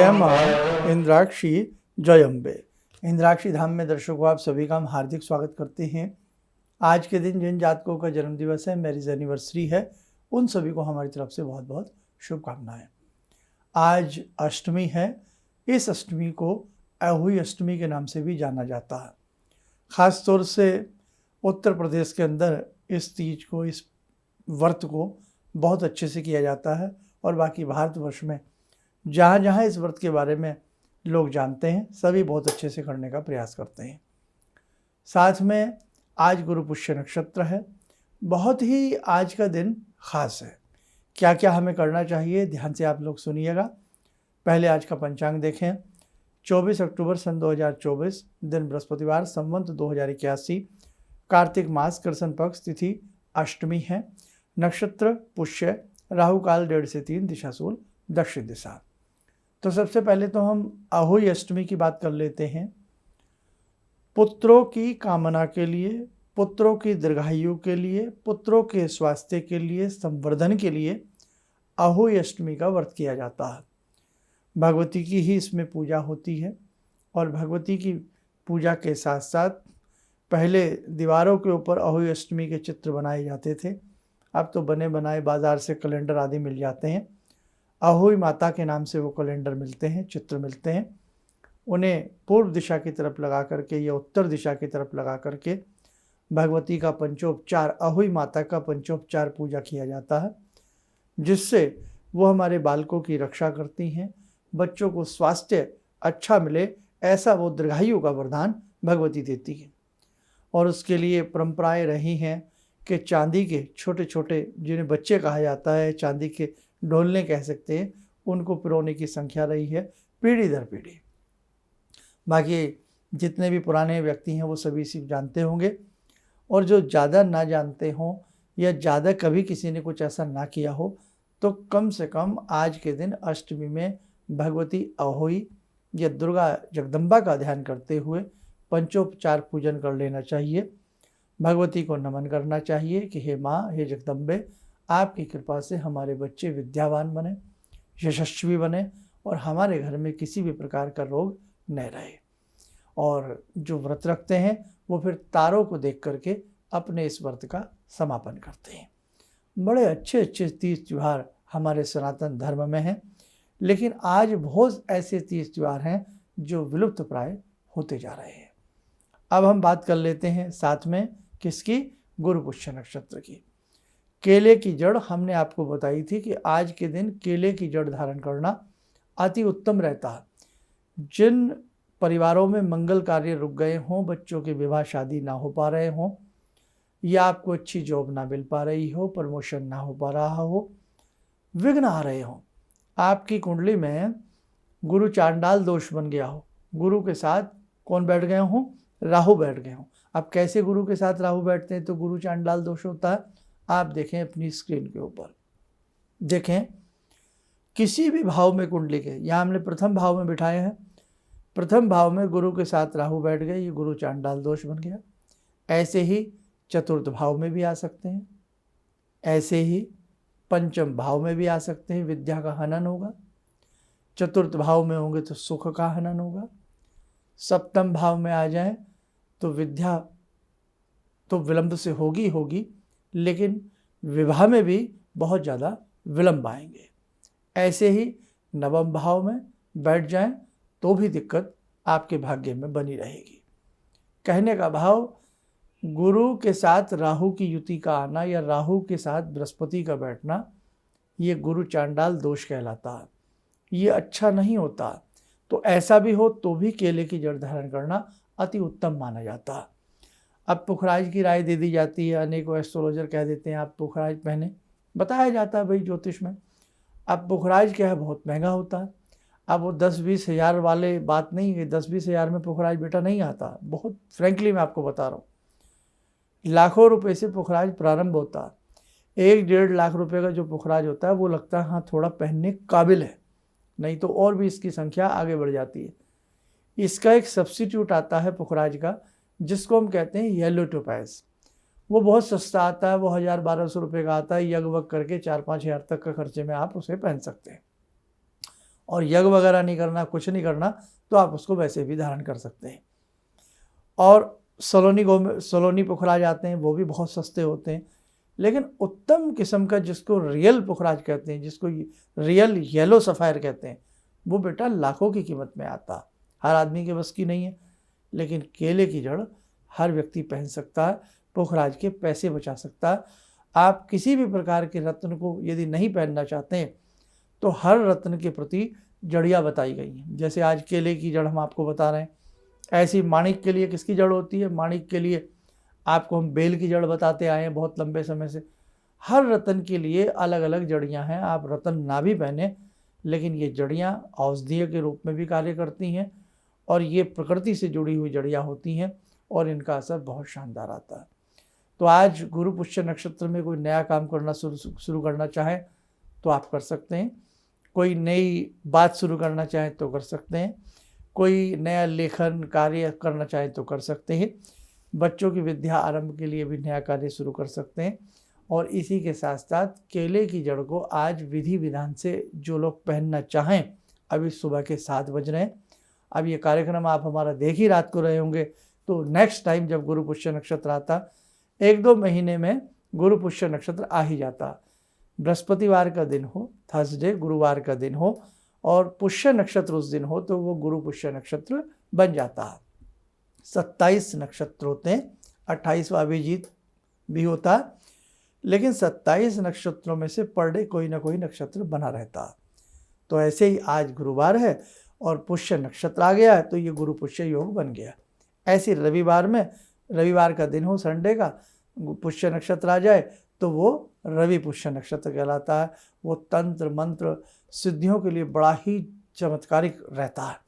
जय मां इंद्राक्षी जय अम्बे। इंद्राक्षी धाम में दर्शकों आप सभी का हम हार्दिक स्वागत करते हैं। आज के दिन जिन जातकों का जन्म दिवस है, मैरिज एनिवर्सरी है, उन सभी को हमारी तरफ से बहुत बहुत शुभकामनाएं। आज अष्टमी है। इस अष्टमी को अहोई अष्टमी के नाम से भी जाना जाता है। ख़ास तौर से उत्तर प्रदेश के अंदर इस तीज को, इस व्रत को बहुत अच्छे से किया जाता है और बाकी भारतवर्ष में जहाँ जहाँ इस व्रत के बारे में लोग जानते हैं, सभी बहुत अच्छे से करने का प्रयास करते हैं। साथ में आज गुरु पुष्य नक्षत्र है। बहुत ही आज का दिन खास है। क्या क्या हमें करना चाहिए, ध्यान से आप लोग सुनिएगा। पहले आज का पंचांग देखें। 24 अक्टूबर सन 2024, दिन बृहस्पतिवार, संवत 2081, कार्तिक मास, कृष्ण पक्ष, तिथि अष्टमी है, नक्षत्र पुष्य, राहु काल 1:30 से 3, दिशा सूल दक्षिण दिशा। तो सबसे पहले तो हम अहोई अष्टमी की बात कर लेते हैं। पुत्रों की कामना के लिए, पुत्रों की दीर्घायु के लिए, पुत्रों के स्वास्थ्य के लिए, संवर्धन के लिए अहोई अष्टमी का व्रत किया जाता है। भगवती की ही इसमें पूजा होती है और भगवती की पूजा के साथ साथ पहले दीवारों के ऊपर अहोई अष्टमी के चित्र बनाए जाते थे। अब तो बने बनाए बाज़ार से कैलेंडर आदि मिल जाते हैं। अहोई माता के नाम से वो कैलेंडर मिलते हैं, चित्र मिलते हैं। उन्हें पूर्व दिशा की तरफ लगा करके या उत्तर दिशा की तरफ लगा करके भगवती का पंचोपचार, अहोई माता का पंचोपचार पूजा किया जाता है, जिससे वो हमारे बालकों की रक्षा करती हैं, बच्चों को स्वास्थ्य अच्छा मिले, ऐसा वो दीर्घायु का वरदान भगवती देती है। और उसके लिए परंपराएं रही हैं कि चांदी के छोटे छोटे, जिन्हें बच्चे कहा जाता है, चांदी के ढोलने कह सकते हैं, उनको पिरोने की संख्या रही है पीढ़ी दर पीढ़ी। बाकी जितने भी पुराने व्यक्ति हैं वो सभी सिर्फ जानते होंगे, और जो ज़्यादा ना जानते हों या ज़्यादा कभी किसी ने कुछ ऐसा ना किया हो, तो कम से कम आज के दिन अष्टमी में भगवती अहोई या दुर्गा जगदम्बा का ध्यान करते हुए पंचोपचार पूजन कर लेना चाहिए। भगवती को नमन करना चाहिए कि हे माँ, हे जगदम्बे, आपकी कृपा से हमारे बच्चे विद्यावान बने, यशस्वी बने और हमारे घर में किसी भी प्रकार का रोग न रहे। और जो व्रत रखते हैं वो फिर तारों को देख करके अपने इस व्रत का समापन करते हैं। बड़े अच्छे अच्छे तीज त्यौहार हमारे सनातन धर्म में हैं, लेकिन आज बहुत ऐसे तीज त्यौहार हैं जो विलुप्त प्राय होते जा रहे हैं। अब हम बात कर लेते हैं साथ में किसकी, गुरु पुष्य नक्षत्र की। केले की जड़ हमने आपको बताई थी कि आज के दिन केले की जड़ धारण करना अति उत्तम रहता है। जिन परिवारों में मंगल कार्य रुक गए हों, बच्चों के विवाह शादी ना हो पा रहे हों, या आपको अच्छी जॉब ना मिल पा रही हो, प्रमोशन ना हो पा रहा हो, विघ्न आ रहे हों, आपकी कुंडली में गुरु चांडाल दोष बन गया हो, गुरु के साथ कौन बैठ गए हों, राहु बैठ गए हों। अब कैसे गुरु के साथ राहु बैठते हैं तो गुरु चांडाल दोष होता है। आप देखें अपनी स्क्रीन के ऊपर, देखें किसी भी भाव में कुंडली के, यहाँ हमने प्रथम भाव में बिठाए हैं, प्रथम भाव में गुरु के साथ राहु बैठ गए, ये गुरु चांडाल दोष बन गया। ऐसे ही चतुर्थ भाव में भी आ सकते हैं, ऐसे ही पंचम भाव में भी आ सकते हैं, विद्या का हनन होगा। चतुर्थ भाव में होंगे तो सुख का हनन होगा। सप्तम भाव में आ जाए तो विद्या तो विलंब से होगी, लेकिन विवाह में भी बहुत ज़्यादा विलंब आएंगे। ऐसे ही नवम भाव में बैठ जाएं तो भी दिक्कत आपके भाग्य में बनी रहेगी। कहने का भाव, गुरु के साथ राहु की युति का आना या राहु के साथ बृहस्पति का बैठना, ये गुरु चांडाल दोष कहलाता है। ये अच्छा नहीं होता। तो ऐसा भी हो तो भी केले की जड़ धारण करना अति उत्तम माना जाता है। अब पुखराज की राय दे दी जाती है, अनेकों एस्ट्रोलॉजर कह देते हैं आप पुखराज पहने, बताया जाता है भाई ज्योतिष में। अब पुखराज क्या है, बहुत महंगा होता है। अब वो 10-20 हज़ार वाले बात नहीं है, 10-20 हज़ार में पुखराज बेटा नहीं आता। बहुत फ्रेंकली मैं आपको बता रहा हूँ, लाखों रुपए से पुखराज प्रारंभ होता है। 1-1.5 लाख रुपए का जो पुखराज होता है वो लगता है हाँ थोड़ा पहनने काबिल है, नहीं तो और भी इसकी संख्या आगे बढ़ जाती है। इसका एक सब्स्टिट्यूट आता है पुखराज का, जिसको हम कहते हैं येलो टोपैज। वो बहुत सस्ता आता है, वो 1000-1200 रुपये का आता है। यग वग करके 4-5 हज़ार तक का खर्चे में आप उसे पहन सकते हैं। और यज्ञ वगैरह नहीं करना, कुछ नहीं करना, तो आप उसको वैसे भी धारण कर सकते हैं। और सलोनी पुखराज आते हैं, वो भी बहुत सस्ते होते हैं, लेकिन उत्तम किस्म का जिसको रियल पुखराज कहते हैं, जिसको रियल येलो सफ़ायर कहते हैं, वो बेटा लाखों की कीमत में आता। हर आदमी के बस की नहीं है, लेकिन केले की जड़ हर व्यक्ति पहन सकता है, पुखराज के पैसे बचा सकता है। आप किसी भी प्रकार के रत्न को यदि नहीं पहनना चाहते हैं तो हर रत्न के प्रति जड़ियाँ बताई गई हैं। जैसे आज केले की जड़ हम आपको बता रहे हैं, ऐसी माणिक के लिए किसकी जड़ होती है? माणिक के लिए आपको हम बेल की जड़ बताते आए हैं बहुत लंबे समय से। हर रत्न के लिए अलग अलग जड़ियाँ हैं। आप रत्न ना भी पहने, लेकिन ये जड़ियाँ औषधीय के रूप में भी कार्य करती हैं, और ये प्रकृति से जुड़ी हुई जड़ियाँ होती हैं, और इनका असर बहुत शानदार आता है। तो आज गुरु पुष्य नक्षत्र में कोई नया काम करना शुरू करना चाहे तो आप कर सकते हैं। कोई नई बात शुरू करना चाहे तो कर सकते हैं। कोई नया लेखन कार्य करना चाहे तो कर सकते हैं। बच्चों की विद्या आरंभ के लिए भी नया कार्य शुरू कर सकते हैं। और इसी के साथ साथ केले की जड़ को आज विधि विधान से जो लोग पहनना चाहें, अभी सुबह के 7 बज रहे हैं, अब ये कार्यक्रम आप हमारा देख ही रात को रहे होंगे, तो नेक्स्ट टाइम जब गुरु पुष्य नक्षत्र आता, 1-2 महीने में गुरु पुष्य नक्षत्र आ ही जाता। बृहस्पतिवार का दिन हो, थर्सडे गुरुवार का दिन हो, और पुष्य नक्षत्र उस दिन हो, तो वो गुरु पुष्य नक्षत्र बन जाता है। 27 नक्षत्र होते हैं, 28वां अभिजीत भी होता है, लेकिन 27 नक्षत्रों में से पर डे कोई ना कोई नक्षत्र बना रहता है। तो ऐसे ही आज गुरुवार है और पुष्य नक्षत्र आ गया है, तो ये गुरु पुष्य योग बन गया। ऐसे रविवार का दिन हो, संडे का पुष्य नक्षत्र आ जाए, तो वो रवि पुष्य नक्षत्र कहलाता है। वो तंत्र मंत्र सिद्धियों के लिए बड़ा ही चमत्कारिक रहता है।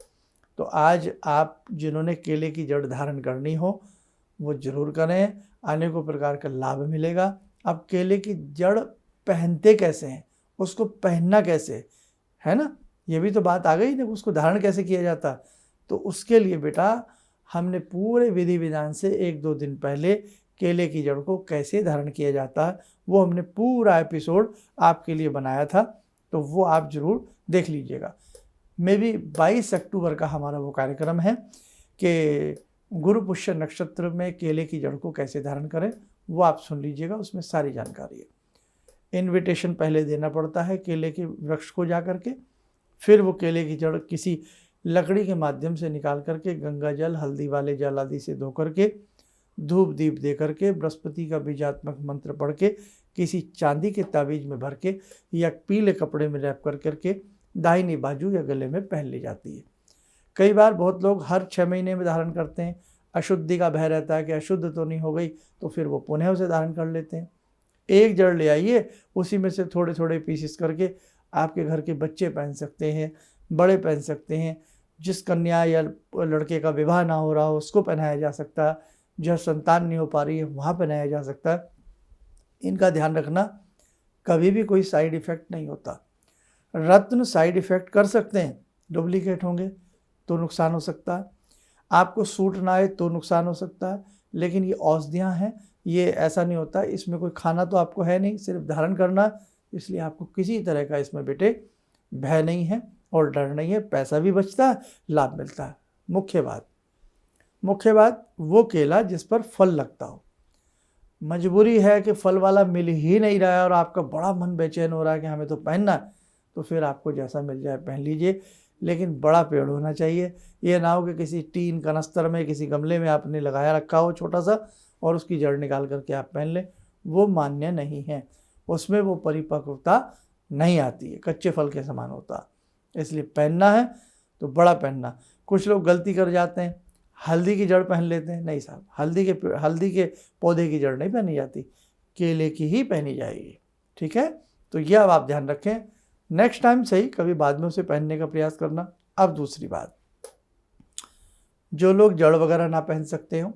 तो आज आप जिन्होंने केले की जड़ धारण करनी हो वो जरूर करें, अनेकों प्रकार का लाभ मिलेगा। अब केले की जड़ पहनते कैसे हैं, उसको पहनना कैसे है ना, ये भी तो बात आ गई ना, उसको धारण कैसे किया जाता। तो उसके लिए बेटा हमने पूरे विधि विधान से 1-2 दिन पहले केले की जड़ को कैसे धारण किया जाता है वो हमने पूरा एपिसोड आपके लिए बनाया था, तो वो आप जरूर देख लीजिएगा। मे भी 22 अक्टूबर का हमारा वो कार्यक्रम है कि गुरु पुष्य नक्षत्र में केले की जड़ को कैसे धारण करें, वो आप सुन लीजिएगा, उसमें सारी जानकारी है। इनविटेशन पहले देना पड़ता है केले के वृक्ष को जा करके, फिर वो केले की जड़ किसी लकड़ी के माध्यम से निकाल करके गंगा जल, हल्दी वाले जल आदि से धो करके, धूप दीप दे करके, बृहस्पति का बीजात्मक मंत्र पढ़ के, किसी चांदी के ताबीज में भर के या पीले कपड़े में रैप कर करके दाहिनी बाजू या गले में पहन ली जाती है। कई बार बहुत लोग हर 6 महीने में धारण करते हैं, अशुद्धि का भय रहता है कि अशुद्ध तो नहीं हो गई, तो फिर वो पुनः उसे धारण कर लेते हैं। एक जड़ ले आइए, उसी में से थोड़े थोड़े पीसेस करके आपके घर के बच्चे पहन सकते हैं, बड़े पहन सकते हैं, जिस कन्या या लड़के का विवाह ना हो रहा हो उसको पहनाया जा सकता है, जो संतान नहीं हो पा रही है वहाँ पहनाया जा सकता है। इनका ध्यान रखना, कभी भी कोई साइड इफ़ेक्ट नहीं होता। रत्न साइड इफ़ेक्ट कर सकते हैं, डुप्लीकेट होंगे तो नुकसान हो सकता है, आपको सूट ना आए तो नुकसान हो सकता है, लेकिन ये औषधियाँ हैं, ये ऐसा नहीं होता, इसमें कोई खाना तो आपको है नहीं, सिर्फ धारण करना, इसलिए आपको किसी तरह का इसमें बेटे भय नहीं है और डर नहीं है, पैसा भी बचता है, लाभ मिलता है। मुख्य बात वो केला जिस पर फल लगता हो। मजबूरी है कि फल वाला मिल ही नहीं रहा है और आपका बड़ा मन बेचैन हो रहा है कि हमें तो पहनना है, तो फिर आपको जैसा मिल जाए पहन लीजिए, लेकिन बड़ा पेड़ होना चाहिए। ये ना हो कि किसी टीन कनस्तर में, किसी गमले में आपने लगाया रखा हो छोटा सा और उसकी जड़ निकाल करके आप पहन लें, वो मान्य नहीं है, उसमें वो परिपक्वता नहीं आती है, कच्चे फल के समान होता। इसलिए पहनना है तो बड़ा पहनना। कुछ लोग गलती कर जाते हैं, हल्दी की जड़ पहन लेते हैं। नहीं साहब, हल्दी के पौधे की जड़ नहीं पहनी जाती, केले की ही पहनी जाएगी, ठीक है। तो यह अब आप ध्यान रखें, नेक्स्ट टाइम सही, कभी बाद में उसे पहनने का प्रयास करना। अब दूसरी बात, जो लोग जड़ वगैरह ना पहन सकते हो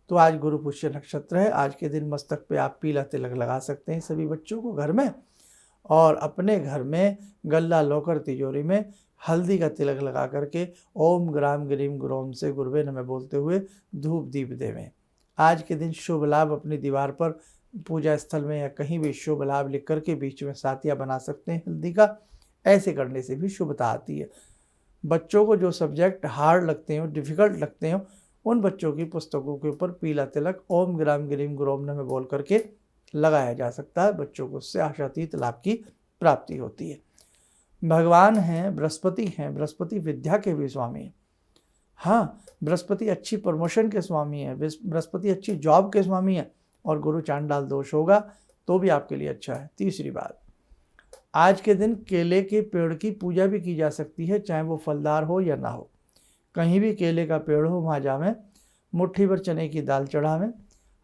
तो आज गुरु पुष्य नक्षत्र है, आज के दिन मस्तक पे आप पीला तिलक लगा सकते हैं सभी बच्चों को घर में, और अपने घर में गल्ला लॉकर तिजोरी में हल्दी का तिलक लगा करके ओम ग्राम ग्रीम गुरोम से गुरुवे नमः बोलते हुए धूप दीप देवें। आज के दिन शुभ लाभ अपनी दीवार पर, पूजा स्थल में या कहीं भी शुभ लाभ लिख करके बीच में सातिया बना सकते हैं हल्दी का। ऐसे करने से भी शुभता आती है। बच्चों को जो सब्जेक्ट हार्ड लगते हो, डिफ़िकल्ट लगते हो, उन बच्चों की पुस्तकों के ऊपर पीला तिलक ओम ग्राम ग्रीम ग्रोम नमः बोल करके लगाया जा सकता है। बच्चों को उससे आशातीत लाभ की प्राप्ति होती है। भगवान हैं, बृहस्पति हैं, बृहस्पति विद्या के भी स्वामी हैं। हाँ, बृहस्पति अच्छी प्रमोशन के स्वामी है, बृहस्पति अच्छी जॉब के स्वामी है, और गुरु चांडाल दोष होगा तो भी आपके लिए अच्छा है। तीसरी बात, आज के दिन केले के पेड़ की पूजा भी की जा सकती है, चाहे वो फलदार हो या ना हो। कहीं भी केले का पेड़ हो वहाँ जावें, मुट्ठी भर चने की दाल चढ़ावें,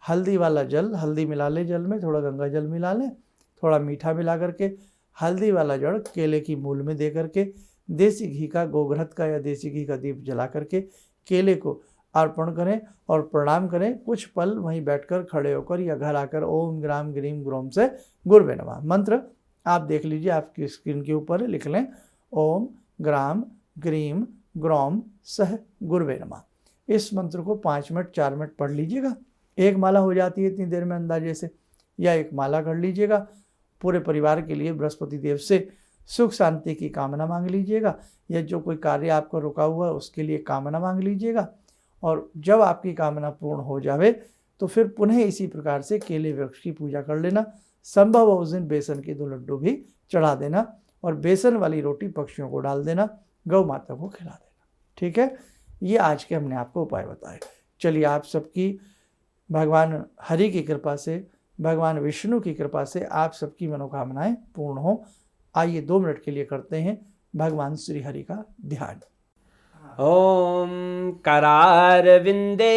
हल्दी वाला जल, हल्दी मिला ले जल में, थोड़ा गंगा जल मिला लें, थोड़ा मीठा मिला करके हल्दी वाला जड़ केले की मूल में दे करके देसी घी का, गोघृत का या देसी घी का दीप जला करके केले को अर्पण करें और प्रणाम करें। कुछ पल वहीं बैठकर, खड़े होकर या घर आकर ओम ग्राम ग्रीम ग्रोम से गुरुवे नमः मंत्र आप देख लीजिए, आपकी स्क्रीन के ऊपर लिख लें, ओम ग्राम ग्रीम ग्रोम सह गुरुवे नमः। इस मंत्र को 5 मिनट 4 मिनट पढ़ लीजिएगा। एक माला हो जाती है इतनी देर में अंदाजे से, या एक माला कर लीजिएगा। पूरे परिवार के लिए बृहस्पति देव से सुख शांति की कामना मांग लीजिएगा, या जो कोई कार्य आपका रुका हुआ है उसके लिए कामना मांग लीजिएगा। और जब आपकी कामना पूर्ण हो जावे तो फिर पुनः इसी प्रकार से केले वृक्ष की पूजा कर लेना। संभव हो उस दिन बेसन के 2 लड्डू भी चढ़ा देना, और बेसन वाली रोटी पक्षियों को डाल देना, गौ माता को खिला देना। ठीक है, ये आज के हमने आपको उपाय बताए। चलिए, आप सबकी भगवान हरि की कृपा से, भगवान विष्णु की कृपा से आप सबकी मनोकामनाएं पूर्ण हो। आइए 2 मिनट के लिए करते हैं भगवान श्री हरि का ध्यान। ओम करारविंदे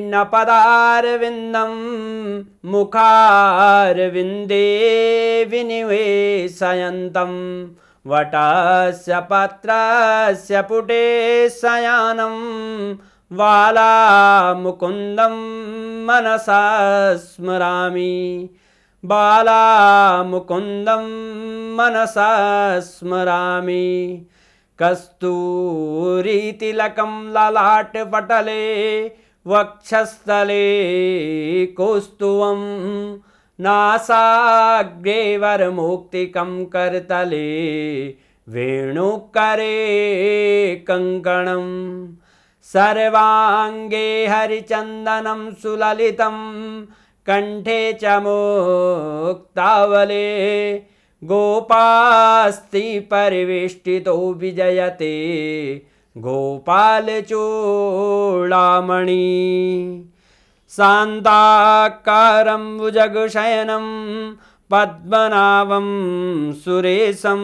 न पदारविंदम मुखारविंदे विनिवेशयन्तं वटस्य पत्रस्य पुटे शयानं बालामुकुन्दं मनसा स्मरामि, बालामुकुन्दं मनसा स्मरामि। कस्तूरीतिलकं ललाटपटले वक्षस्थले कौस्तुभं नासाग्रे वरमुक्तिकं करतले वेणुकरे कङ्कणं सर्वाङ्गे हरिचन्दनं सुललितं कंठे च मुक्तावले गोपास्ति परिवेष्टितो विजयते गोपालचूडामणि शान्ताकारं भुजगशयनं पद्मनाभं सुरेशं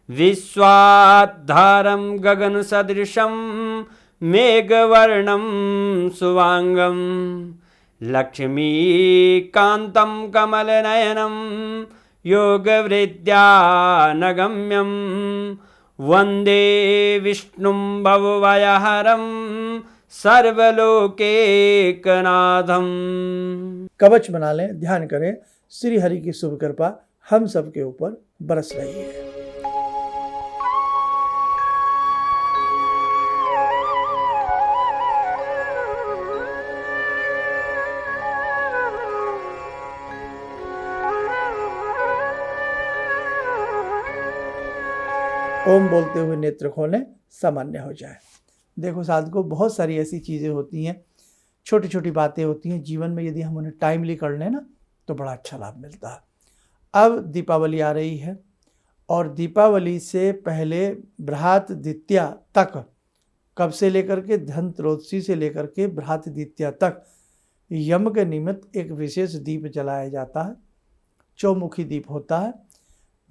विश्वाधारं गगनसदृशं मेघवर्णं शुभांगं लक्ष्मीकान्तं कमलनयनं योगवृद्ध्यानगम्यं वन्दे विष्णुं भवभयहरं सर्वलोकैकनाथं। कवच बना लें, ध्यान करें, श्री हरि की शुभ कृपा हम सबके ऊपर बरस रही है। ओम बोलते हुए नेत्र खोलें, सामान्य हो जाए। देखो साधकों, बहुत सारी ऐसी चीज़ें होती हैं, छोटी छोटी बातें होती हैं जीवन में, यदि हम उन्हें टाइमली कर लें ना तो बड़ा अच्छा लाभ मिलता है। अब दीपावली आ रही है, और दीपावली से पहले बृहत द्वितीया तक, कब से लेकर के धनत्रयोदशी से लेकर के बृहत द्वितीया तक यम के निमित्त एक विशेष दीप जलाया जाता है। चौमुखी दीप होता है।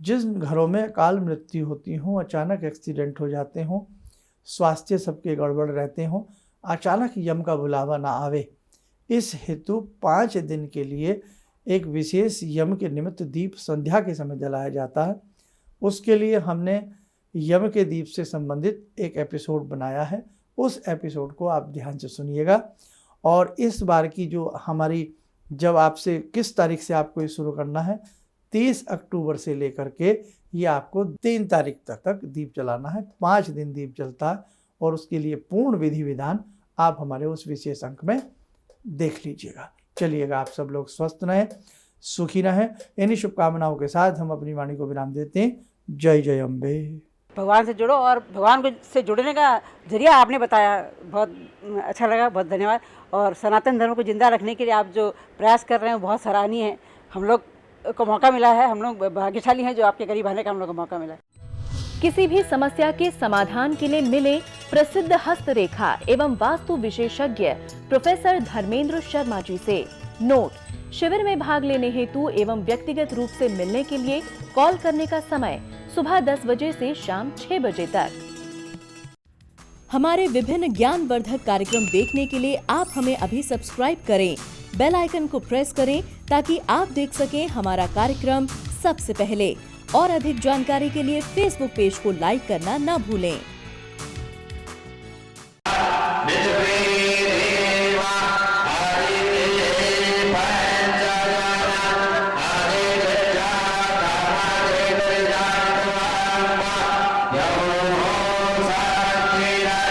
जिस घरों में अकाल मृत्यु होती हो, अचानक एक्सीडेंट हो जाते हों, स्वास्थ्य सबके गड़बड़ रहते हों, अचानक यम का बुलावा ना आवे, इस हेतु 5 दिन के लिए एक विशेष यम के निमित्त दीप संध्या के समय जलाया जाता है। उसके लिए हमने यम के दीप से संबंधित एक एपिसोड बनाया है, उस एपिसोड को आप ध्यान से सुनिएगा। और इस बार की जो हमारी, जब आपसे किस तारीख से आपको ये शुरू करना है, 30 अक्टूबर से लेकर के ये आपको 3 तारीख तक दीप जलाना है। 5 दिन दीप जलता है, और उसके लिए पूर्ण विधि विधान आप हमारे उस विशेष अंक में देख लीजिएगा। चलिएगा, आप सब लोग स्वस्थ रहें, सुखी रहें। इन्हीं शुभकामनाओं के साथ हम अपनी वाणी को विराम देते हैं। जय जय अम्बे। भगवान से जुड़ो और भगवान को से जुड़ने का जरिया आपने बताया, बहुत अच्छा लगा, बहुत धन्यवाद। और सनातन धर्म को जिंदा रखने के लिए आप जो प्रयास कर रहे हैं वो बहुत सराहनीय है। हम लोग को मौका मिला है, हम लोग भाग्यशाली हैं जो आपके करीब आने का हम लोग को मौका मिला है। किसी भी समस्या के समाधान के लिए मिले प्रसिद्ध हस्तरेखा एवं वास्तु विशेषज्ञ प्रोफेसर धर्मेंद्र शर्मा जी से। नोट: शिविर में भाग लेने हेतु एवं व्यक्तिगत रूप से मिलने के लिए कॉल करने का समय सुबह 10 बजे से शाम 6 बजे तक। हमारे विभिन्न ज्ञानवर्धक कार्यक्रम देखने के लिए आप हमें अभी सब्सक्राइब करें, बेल आइकन को प्रेस करें ताकि आप देख सकें हमारा कार्यक्रम सबसे पहले। और अधिक जानकारी के लिए फेसबुक पेज को लाइक करना न भूलें।